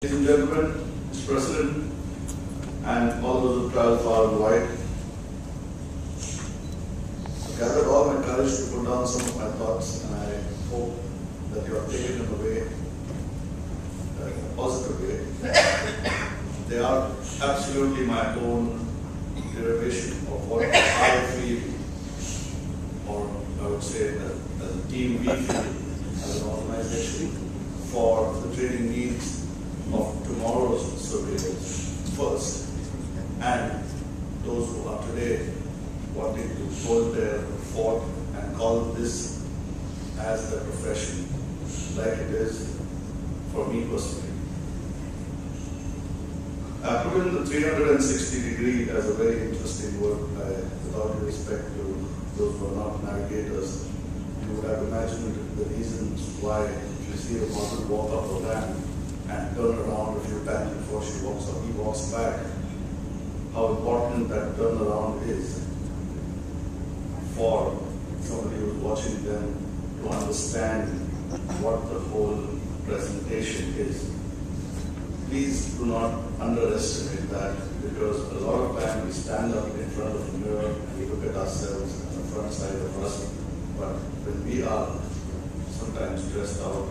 Ladies and gentlemen, Mr. President, and all those who travel far and wide, I've gathered all my courage to put down some of my thoughts, and I hope that you have taken them away in a positive way. They are absolutely my own derivation of what I feel, or I would say that as a team we feel as an organization for the training needs of tomorrow's surveyors first, and those who are today wanting to hold their fort and call this as their profession, like it is for me personally. I've put in the 360 degree as a very interesting word. With all due respect to those who are not navigators, you would have imagined the reasons why if you see a model walk up a ramp and turn around a few times before she walks up, he walks back, how important that turnaround is for somebody who's watching them to understand what the whole presentation is. Please do not underestimate that, because a lot of time we stand up in front of the mirror and we look at ourselves and the front side of us, but when we are sometimes dressed out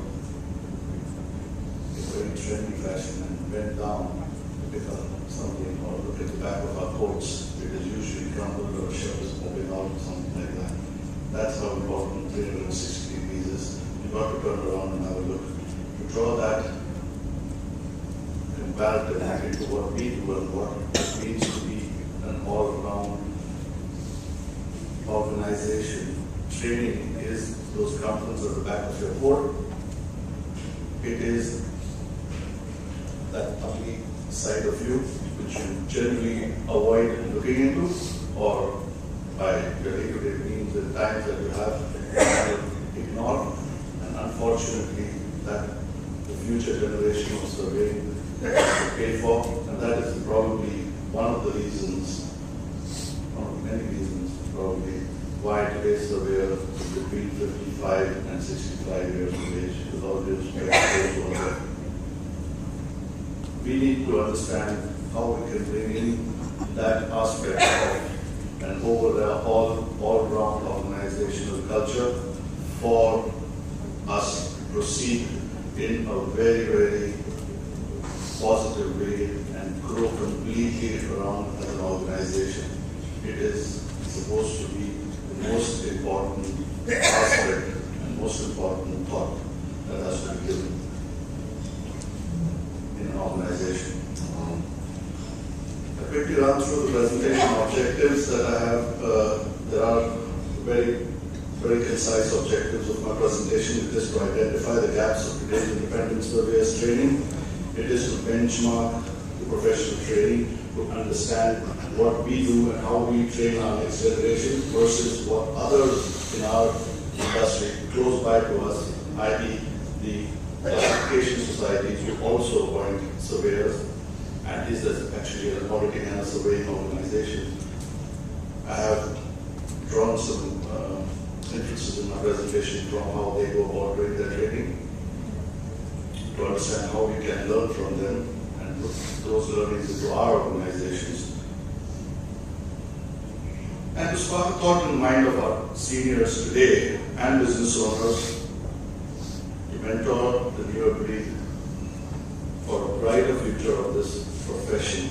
in very trendy fashion and bent down to pick up something or look at the back of our coats, it is usually crumpled or a shirt is popping out or something like that. That's how important 360 degrees is. You've got to turn around and have a look. To draw that comparative into what we do and what it means to be an all-round organization. Training is those components at the back of your coat. It is that ugly side of you, which you generally avoid looking into, or by your day-to-day means and times that you have ignored, and unfortunately that the future generation of surveying has to pay for, and that is probably one of the reasons, one of many reasons probably, why today's surveyor is between 55 and 65 years of age, with all due respect to those who are there. We need to understand how we can bring in that aspect of an overall all-round organizational culture for us to proceed in a very, very positive way and grow completely around as an organization. It is supposed to be the most important aspect and most important thought that has to be given in an organization. I quickly run through the presentation objectives that I have. There are very, very concise objectives of my presentation. It is to identify the gaps of today's independent surveyors training. It is to benchmark the professional training, to understand what we do and how we train our next generation versus what others in our industry close by to us, i.e. the classification societies who also appoint surveyors, and is this actually an auditing and a surveying organization. I have drawn some inferences in my presentation from how they go about doing their training, to understand how we can learn from them and put those learnings into our organizations. And to spark a thought in the mind of our seniors today and business owners, to mentor the newer breed for a brighter future of this profession.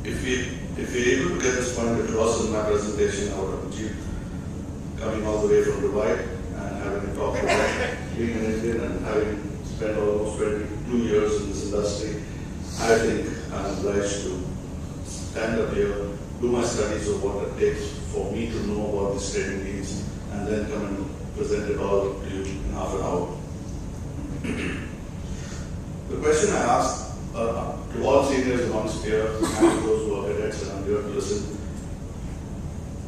If we're able to get this point across in my presentation, I would have achieved coming all the way from Dubai and having talked about being an Indian and having spent almost 22 years in this industry. I think I'm obliged to stand up here, do my studies of what it takes for me to know about this training needs, and then come and present it all to you in half an hour. The question I asked to all seniors amongst here, and to those who are cadets and are here to listen,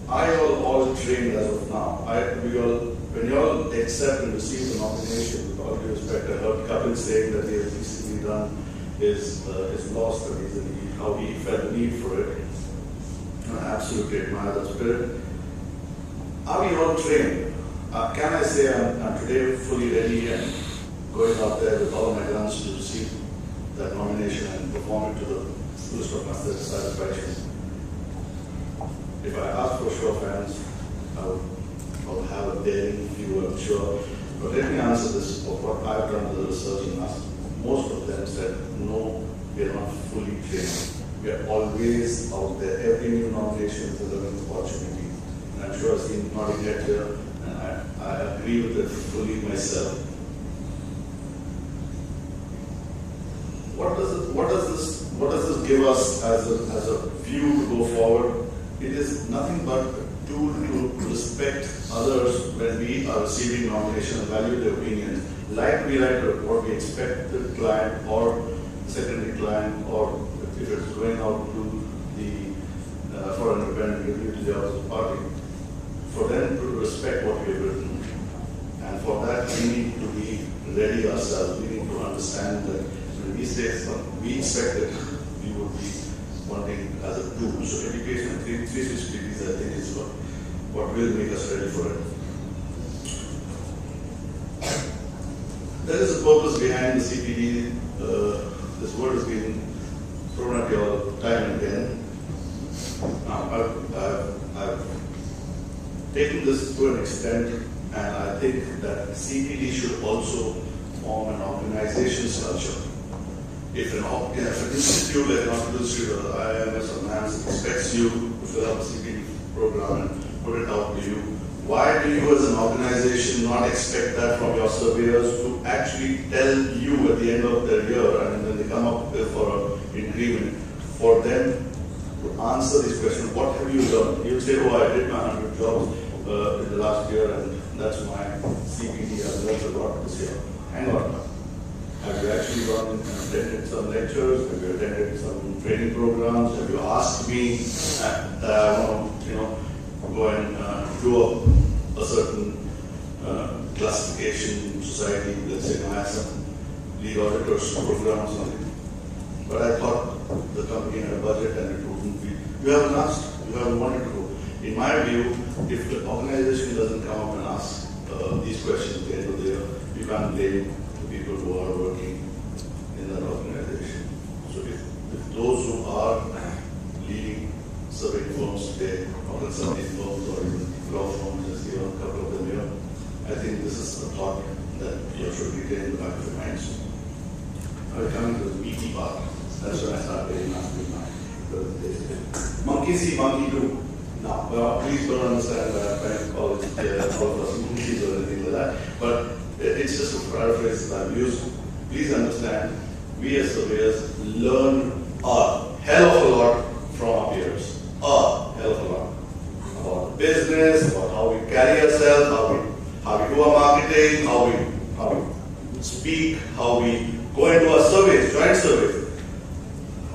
are you all trained as of now? When you all accept and receive the nomination, with all due respect, I heard Kapil saying that he has recently done his law studies and how he felt the need for it. I absolutely admire that spirit. Are we all trained? Can I say I'm today fully ready and going out there with all my guns to receive that nomination and perform it to the fullest of my satisfaction. If I asked for show of hands, I would have a daring view, I'm sure. But let me answer this of what I've done with the research and asked. Most of them said, no, we are not fully trained. We are always out there. Every new nomination is a learning opportunity. And I'm sure I've seen nodding head here, and I agree with it fully myself. What does this give us as a view to go forward? It is nothing but a tool to respect others when we are receiving nomination and value their opinions. Like we write what we expect the client or secondary client, or if it's going out to the for an independent review to the opposite party, for them to respect what we have written. And for that, we need to be ready ourselves. We need to understand that when we say something, we expect it, we would be wanting as a tool. So education and 360 degrees, I think, is what will make us ready for it. There is a purpose behind the CPD. This word has been thrown at you all time and again. Now, I've taken this to an extent, and I think that CPD should also form an organization structure. If an institute like an hospital institute or the IIMS or NAMS expects you to fill up a CPD program and put it out to you, why do you as an organization not expect that from your surveyors to actually tell you at the end of their year, and when they come up for an agreement, for them to answer these questions? What have you done? You'll say, oh, I did my 100 jobs in the last year, and that's my CPD. I've learned a lot this year. Hang on. Have you actually gone and attended some lectures? Have you attended some training programs? Have you asked me, go and do a certain classification society? Let's say I have some lead auditors program or something. But I thought the company had a budget and it wouldn't be. You haven't asked. You haven't wanted to go. In my view, if the organization doesn't come up and ask these questions at the end of the year, you can't blame the people who are working in that organization. So if those who are leading surveying firms today, or consulting firms, or even law firms, as you know, a couple of them here, I think this is a thought that you should retain in the back of your minds. Now coming to the meaty part, that's when I start getting asking my presentation. Monkey see, monkey do. Now, well, please don't understand that I'm trying to call it all of us monkeys or anything like that, but it's just a paraphrase that I've used. Please understand, we as surveyors learn a hell of a lot from our peers. A hell of a lot. About the business, about how we carry ourselves, how we do our marketing, how we speak, how we go into our surveys, joint surveys.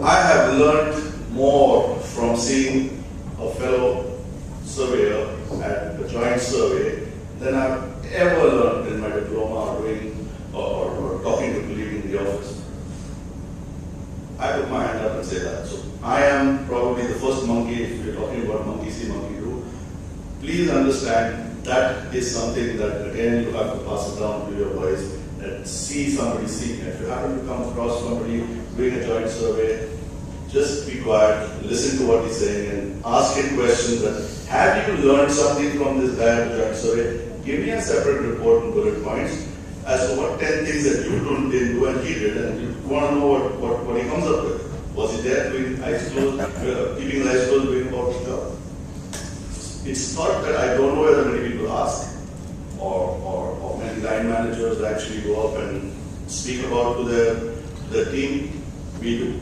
I have learned more from seeing a fellow surveyor at a joint survey than I've ever learned in my diploma or doing or talking to colleagues in the office. I put my hand up and say that. So I am probably the first monkey, if you're talking about monkey see, monkey do. Please understand that is something that again you have to pass it down to your boys, that see somebody seeing. If you happen to come across somebody doing a joint survey, just be quiet, listen to what he's saying, and ask him questions that, have you learned something from this guy at the joint survey? Give me a separate report and bullet points as to what 10 things that you didn't do and he did, and you want to know what he comes up with. Was he there doing eyes closed, keeping his eyes closed, doing about his job? It's not that I don't know whether many people ask, or many line managers actually go up and speak about to their team. We do.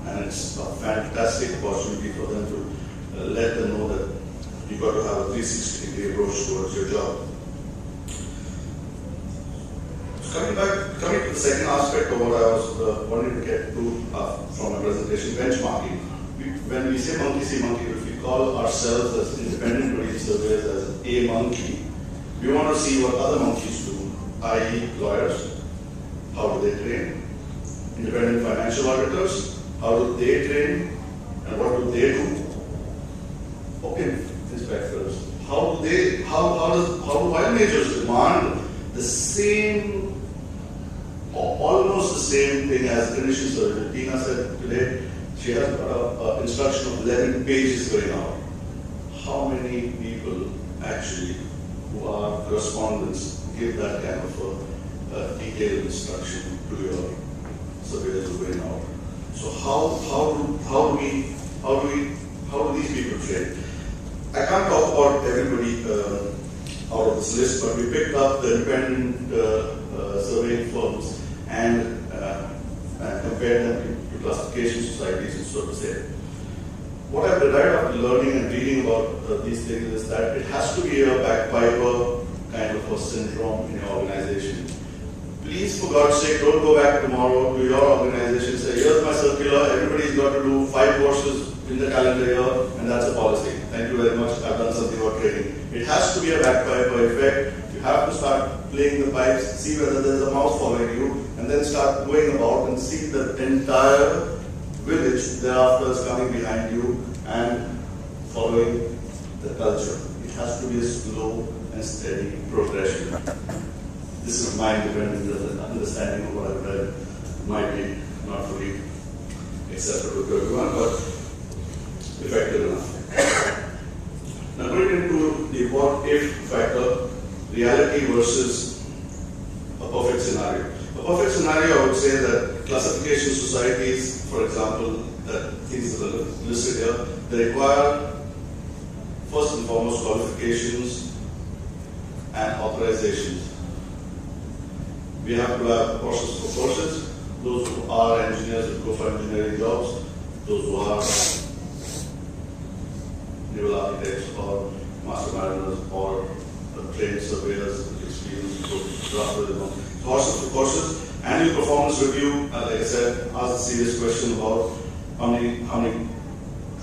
And it's a fantastic opportunity for them to let them know that you've got to have a 360-degree approach towards your job. So coming to the second aspect of what I was wanting to get to from my presentation, benchmarking. When we say monkey see, monkey do, if we call ourselves as independent body surveyors as a monkey, we want to see what other monkeys do, i.e. lawyers. How do they train? Independent financial auditors. How do they train, and what do they do? Open inspectors. How do oil majors demand the same same thing as initial survey. Tina said today she has got an instruction of 11 pages going out. How many people actually who are correspondents give that kind of a detailed instruction to your surveyors who are going out? So how do these people train? I can't talk about everybody out of this list, but we picked up the independent surveying firms and compared them to classification societies, so to say. What I've derived after learning and reading about these things is that it has to be a bagpiper kind of a syndrome in your organization. Please, for God's sake, don't go back tomorrow to your organization and say, here's my circular, everybody's got to do 5 courses in the calendar year, and that's a policy. Thank you very much, I've done something about training. It has to be a bagpiper effect. You have to start playing the pipes, see whether there's a mouse following you, and then start going about and see the entire village thereafter is coming behind you and following the culture. It has to be a slow and steady progression. This is my independent understanding of what I've read. Might be not fully acceptable to everyone, but effective enough. Now going into the what if factor, reality versus a perfect scenario. A perfect scenario, I would say that classification societies, for example, that things that are listed here, they require first and foremost qualifications and authorizations. We have to have courses for courses. Those who are engineers will go for engineering jobs. Those who are naval architects or master mariners or trained surveyors with experience go draft with them. Courses for courses. Annual performance review, like I said, ask a serious question about how many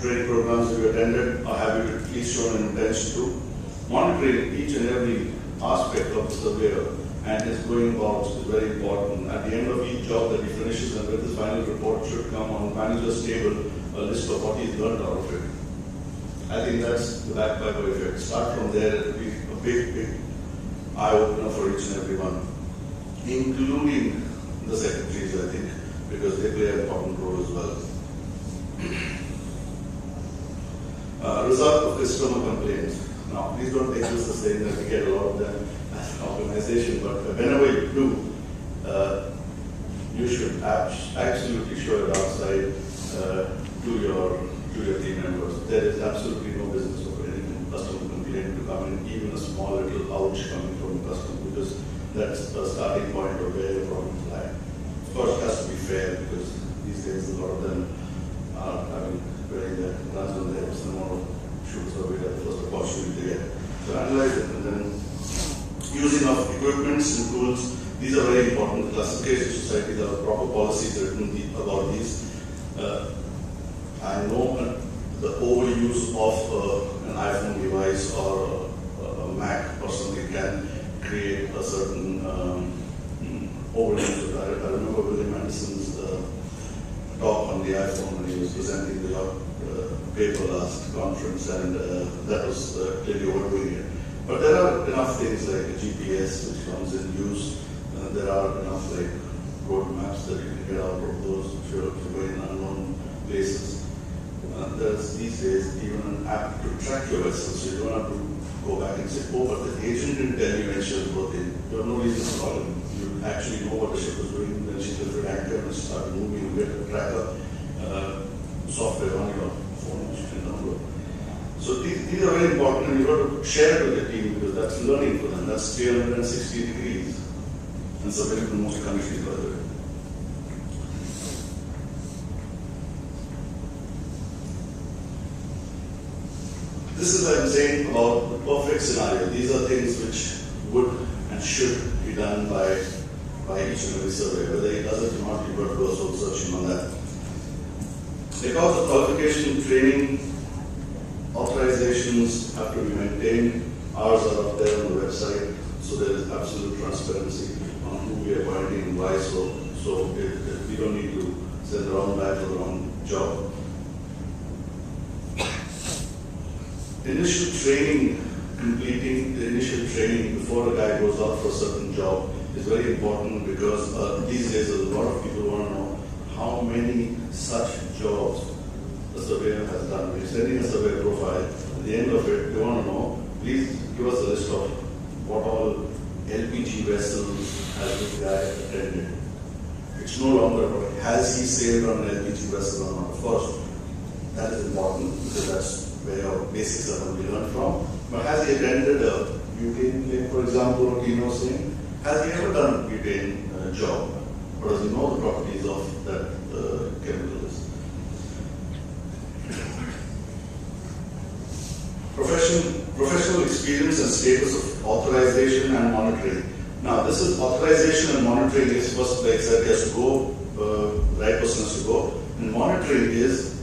training programs have you attended or have you at least shown an intention to. Monitoring each and every aspect of the surveyor and his going about is very important. At the end of each job that he finishes and with his final report should come on manager's table a list of what he's learned out of it. I think that's the bagpiper effect. Start from there, it will be a big eye-opener for each and every one, including the secretaries, I think, because they play an important role as well. Result of customer complaints. Now, please don't take this as saying that we get a lot of them as an organization, but whenever you do, you should absolutely show it outside to your team members. There is absolutely no business of any customer complaint to come in, even a small little ouch coming from a customer, because that's the starting point of where the problems lie. Of course, it has to be fair, because these days a lot of them are wearing their guns on their hips and want to shoot survey at the first opportunity they get. So analyze it, and then using of equipments and tools. These are very important. The classification society, there are proper policies written about these. I know the overuse of an iPhone device or a Mac or something can create a certain overuse. I remember William Anderson's talk on the iPhone when he was presenting the paper last conference, and that was clearly overdoing it. But there are enough things like a GPS which comes in use. There are enough like road maps that you can get out of those if you're going in unknown places. There's these days even an app to track your vessel, so you don't have to go back and say, oh, but the agent didn't tell you when she was working. You have no reason to call him. You actually know what the ship was doing when she lifted anchor and she started moving. You get a tracker software on your phone which you can download. So these are very important, and you've got to share it with the team, because that's learning for them. That's 360 degrees. And so very good most countries, by the way. This is what I'm saying about the perfect scenario. These are things which would and should be done by each and every survey. Whether he does it or not, you've got to do a soul searching on that. Because of qualification, training, authorizations have to be maintained. Ours are up there on the website, so there is absolute transparency on who we are appointing and why. So we don't need to send the wrong guy for the wrong job. Initial training, completing the initial training before a guy goes out for a certain job is very important, because these days there's a lot of people who such jobs the surveyor has done. We're sending a survey profile. At the end of it, they want to know, please give us a list of what all LPG vessels has this guy attended. It's no longer about has he sailed on an LPG vessel or not. Of course, that is important because that's where your basics are going to be learned from. But has he attended a butane plant, for example, or Tino saying, has he ever done a butane job? Or does he know the properties of that chemical? Professional experience and status of authorization and monitoring. Now, this is authorization and monitoring is first, like I said, he has to go, right person has to go. And monitoring is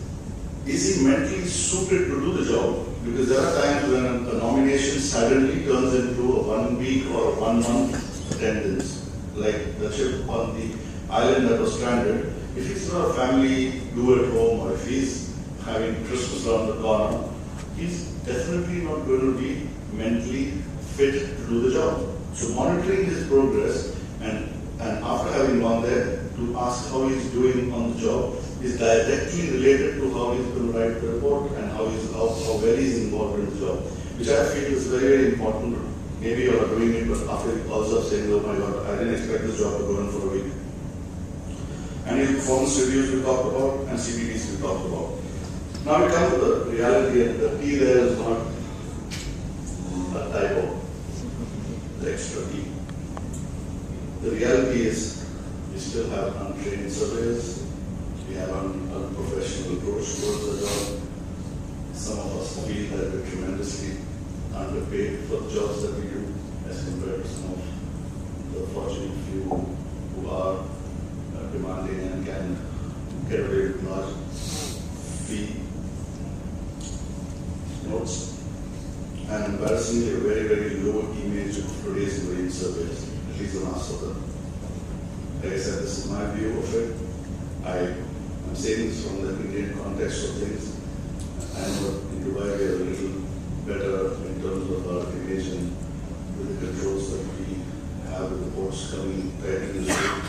he mentally suited to do the job? Because there are times when a nomination suddenly turns into a 1 week or a 1 month attendance, like the ship on the island that was stranded. If he's not a family do at home, or if he's having Christmas around the corner, he's definitely not going to be mentally fit to do the job. So monitoring his progress and after having gone there to ask how he's doing on the job is directly related to how he's going to write the report and how well he's involved in the job, which I feel is very, very important. Maybe you are doing it, but after you also saying, oh my God, I didn't expect this job to go on for a week. And his performance reviews we talked about and CPDs we talked about. Now we come to the reality, and the T there is not a typo, the extra T. The reality is we still have untrained surveyors, we have an unprofessional approach towards the job. Some of us feel that we're tremendously underpaid for the jobs that we do as compared to some of the fortunate few who are demanding and can get away with large fee notes, and embarrassingly a very, very low image of today's marine surveys, at least on our southern. Like I said, this is my view of it. I'm saying this from the Indian context of things. I know in Dubai we are a little better in terms of our image and with the controls that we have with the ports coming right in the street.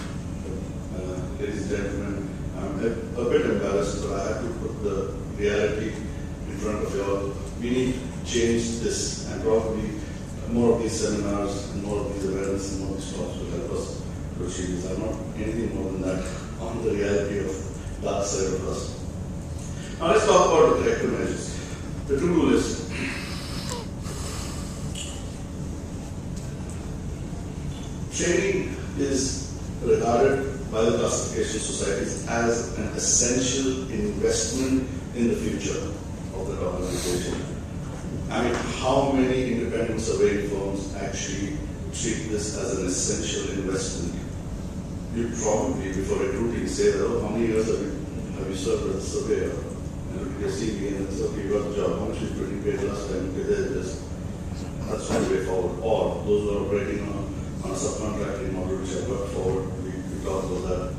Ladies and gentlemen, I'm a bit embarrassed, but I have to put the reality in front of you all. We need to change this, and probably more of these seminars and more of these events and more of these talks will help us to achieve this. I'm not anything more than that on the reality of the other side of us. Now let's talk about the corrective measures. The to-do list. Training is regarded by the classification societies as an essential investment in the future of the organization. I mean, how many independent surveying firms actually treat this as an essential investment? You probably, before recruiting, say, oh, how many years have you served as a surveyor? And look at your CV and say, okay, you got the job, how much did you paid last time? Okay, there it is. That's one way forward. Or those who are operating on a subcontracting model, which I brought forward, we talked about that.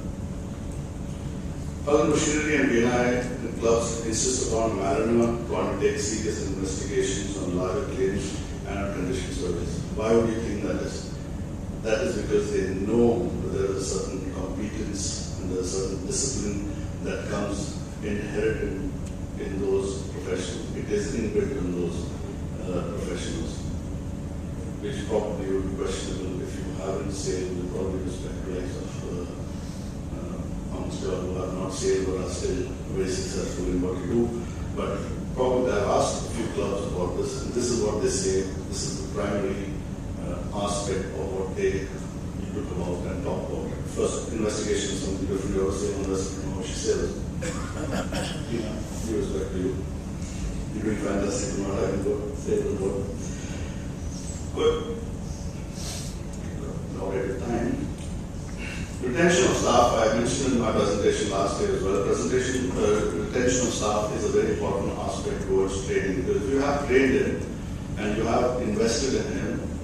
Other machinery and BNI clubs insist upon Mariner to undertake serious investigations on larger claims and condition surveys. Why would you think that is? That is because they know that there is a certain competence and there is a certain discipline that comes inherent in those professionals. It is inbuilt in those professionals, which probably would be questionable if you haven't sailed with all due respect to likes of who have not sailed but are still very successful in what you do. But probably I've asked a few clubs about this, and this is what they say. This is the primary aspect of what they look about and talk about. First, investigation is something different. You always say, how she sails. Due respect to you. You're doing fantastic, you're not having to say the word. Good. Already time. Retention of staff, I mentioned in my presentation last year as well. Retention of staff is a very important aspect towards training, because if you have trained him and you have invested in him,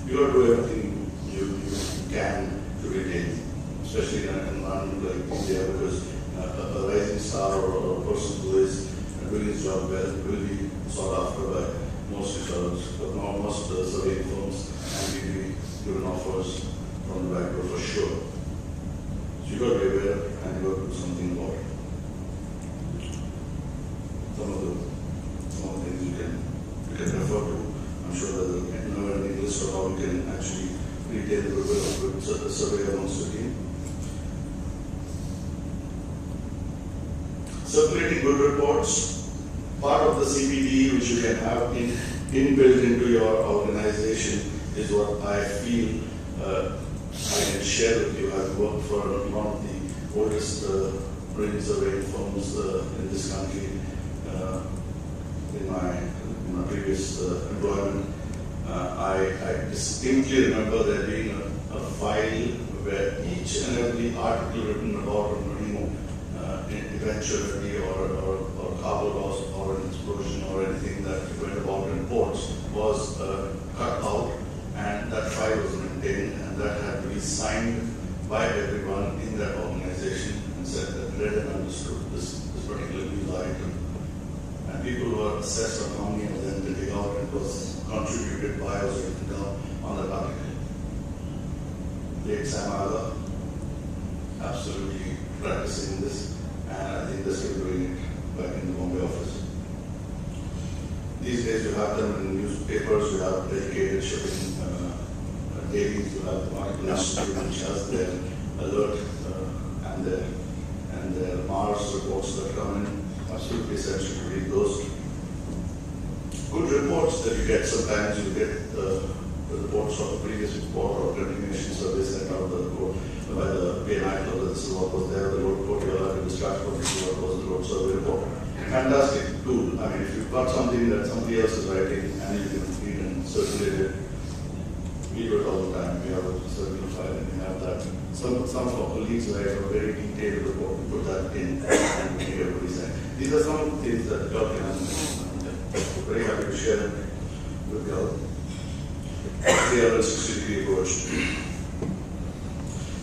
you got to do everything you can to retain, especially in an environment like India, because a rising star or a person who is doing his job well will be sought after by most insurers, but not most surveying firms, and will be given offers from the back door for sure. So you got to be aware and you got to do something about it. Some of the things you can refer to. I'm sure there's a never-ending list of how you can actually retain the goodwill of the survey amongst the team. Circulating good reports, part of the CPD which you can have inbuilt into your organization is what I feel I can share with you. I've worked for one of the oldest marine surveying firms in this country in my previous employment. I distinctly remember there being a file where each and every article written about a marine eventuality or cargo loss or an explosion or anything that went about in ports was cut out, and that file was maintained, and that had to be signed by everyone in that organization and said that read and understood this particular news item. And people were assessed on how many of them to take out. It was contributed by or written down on that article. Late Sam Ala, absolutely practicing this, and I think they're still doing it back in the Bombay office. These days you have them in newspapers, you have dedicated shipping dailies, you have the Market Institute which has their alert and their Mars reports that come in. Absolutely essential to read those. Good reports that you get, sometimes you get the reports of the previous report or continuation survey sent out by the PNI club. This is what was there, the road report, you have to discharge for this is what was the road survey report. Fantastic tool. I mean, if you've got something that somebody else is writing and you can read and circulate it, we do it all the time. We have a circular file and we have that. Some of our colleagues write a very detailed report, we put that in and make everybody sign. These are some of the things that God can answer. I'm very happy to share it with you all. 360-degree approach.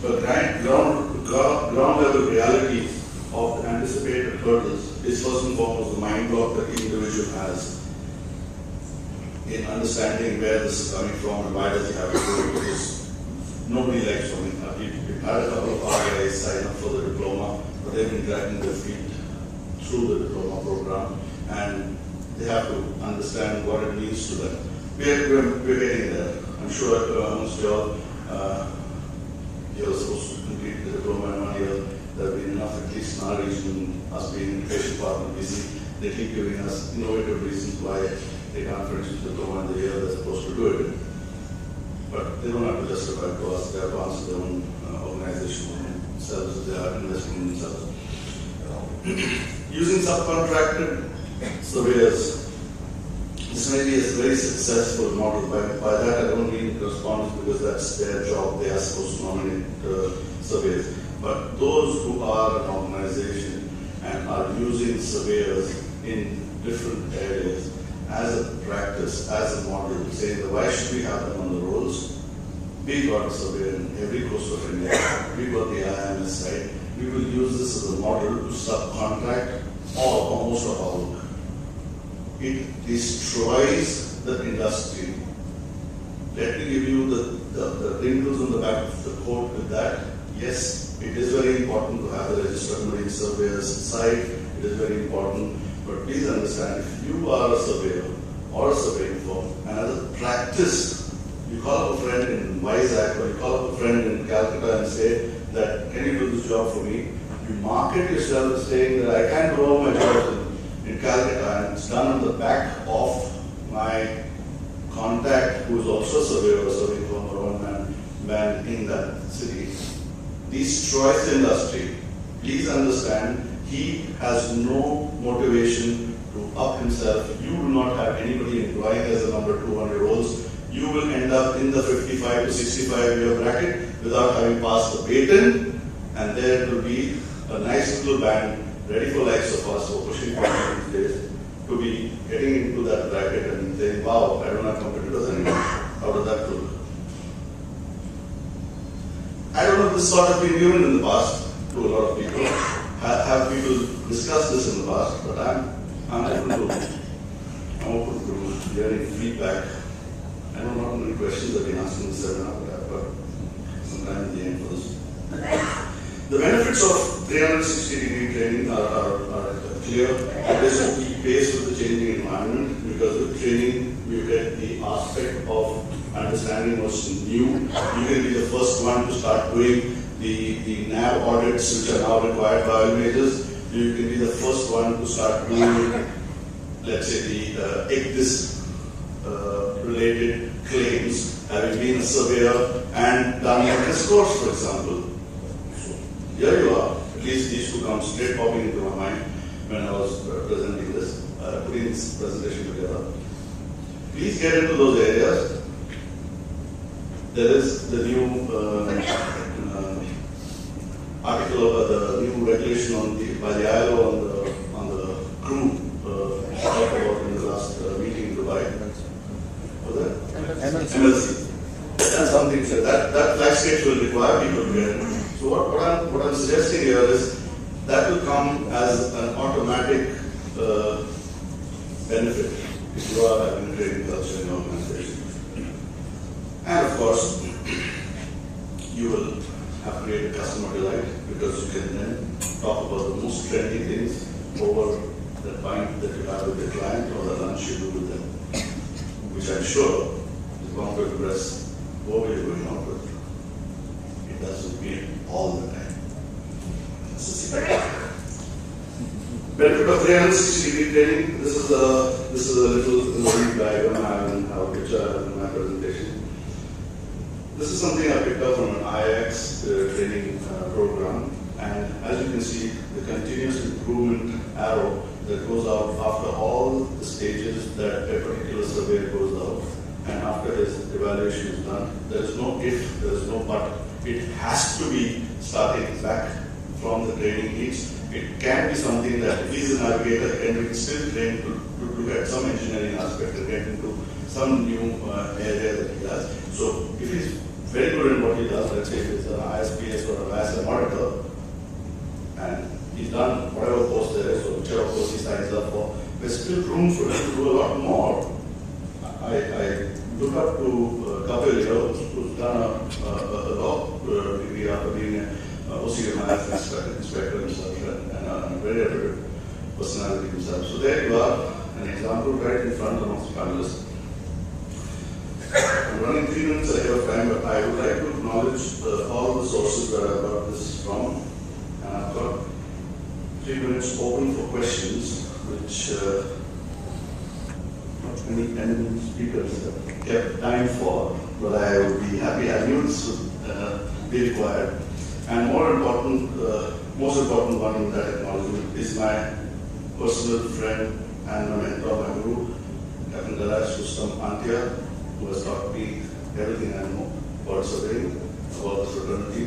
But ground level reality of the anticipated hurdles is first and foremost the mind block that the individual has in understanding where this is coming from and why does he have to do it, because nobody likes swimming. We've had a couple of our guys sign up for the diploma, but they've been dragging their feet through the diploma program, and they have to understand what it means to them. We're getting there. I'm sure amongst you all, you're supposed to complete the diploma in 1 year. There have been enough, at least in our region, us being an education partner, we see they keep giving us innovative reasons why they can't finish the diploma in the year they're supposed to do it. But they don't have to justify to us, they have to answer their own organization themselves, they are investing in themselves. Using subcontracted surveyors, this may be a very successful model. By that I don't mean correspondence because that's their job, they are supposed to nominate surveyors. But those who are an organization and are using surveyors in different areas as a practice, as a model, saying that why should we have them on the rolls? We've got a surveyor in every coast of India, we've got the IIMS side, we will use this as a model to subcontract all or most of our work. It destroys the industry. Let me give you the wrinkles on the back of the coat with that. Yes, it is very important to have the registered marine surveyors side, it is very important, but please understand, if you are a surveyor or a surveying firm, and as a practice, you call up a friend in Vizag or you call up a friend in Calcutta and say that, can you do this job for me? You market yourself saying that I can't do all my jobs in Calcutta, and it's done on the back of my contact who is also a surveyor or surveying firm or one man in that city. Destroys the industry. Please understand, he has no motivation to up himself. You do not have anybody employing as a number 200 roles. You will end up in the 55 to 65 year bracket without having passed the baton, and there will be a nice little band ready for likes of us who are pushing for these days to be getting into that bracket and saying, wow, I don't have competitors anymore. How does that look? I don't know if this sort of been given in the past to a lot of people. Have people discussed this in the past, but I'm open to hearing feedback. I don't know how many questions have been asked in the seminar, but I've got some time at the end for this. The benefits of 360-degree training are clear. It is to keep pace with the changing environment, because with training you get the aspect of understanding what's new. You can be the first one to start doing the NAV audits which are now required by oil majors. You can be the first one to start doing, let's say, the IIMS related claims, having been a surveyor and done this course, for example. So here you are. At least these two come straight popping into my mind when I was presenting this, putting this presentation together. Please get into those areas. There is the new article of the new regulation by the ILO on the crew talked about in the last meeting in Dubai. Was that? MLC. That's something that flag stage will require people to get in. So what I'm suggesting here is that will come as an automatic benefit if you are having a training culture in your organization. And of course, you will have created customer delight, because you can then talk about the most trendy things over the pint that you have with the client or the lunch you do with them, which I'm sure is going to impress whoever you're going out with. It doesn't mean all the time. That's the secret. Benefit of 360-degree training. This is a little diagram I have a picture in my presentation. This is something I picked up from an IIMS training program, and as you can see, the continuous improvement arrow that goes out after all the stages that a particular surveyor goes out, and after his evaluation is done. There is no if, there is no but. It has to be starting back from the training needs. It can be something that if he's a navigator, can be still trained to look at some engineering aspect and get into some new area that he does. So if he's very good in what he does, let's say if it's an ISPS or an ISM auditor, and he's done whatever course there is, or whichever course he signs up for, there's still room for him to do a lot more. I look up to Kapil here, who's done a law degree after being an OCMI inspector himself, and a very reputed personality himself. So there you are, an example right in front of the panelists. I'm running 3 minutes ahead of time, but I would like to acknowledge all the sources that I got this from. And I've got 3 minutes open for questions, which not many eminent speakers kept time for, but I would be happy. I knew this would be required. And most important one in that acknowledgement is my personal friend and my mentor, my guru, Captain Daraj Rustam Antia, who has taught me everything I know about surveying, about the fraternity.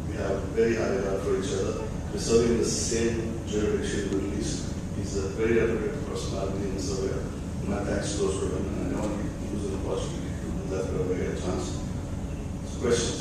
We have very high regard for each other. We're serving the same jurisdiction in the Middle East. He's a very reputed personality in the survey. My thanks goes to him, and I don't want to use an opportunity to do that whenever I get a chance. So questions?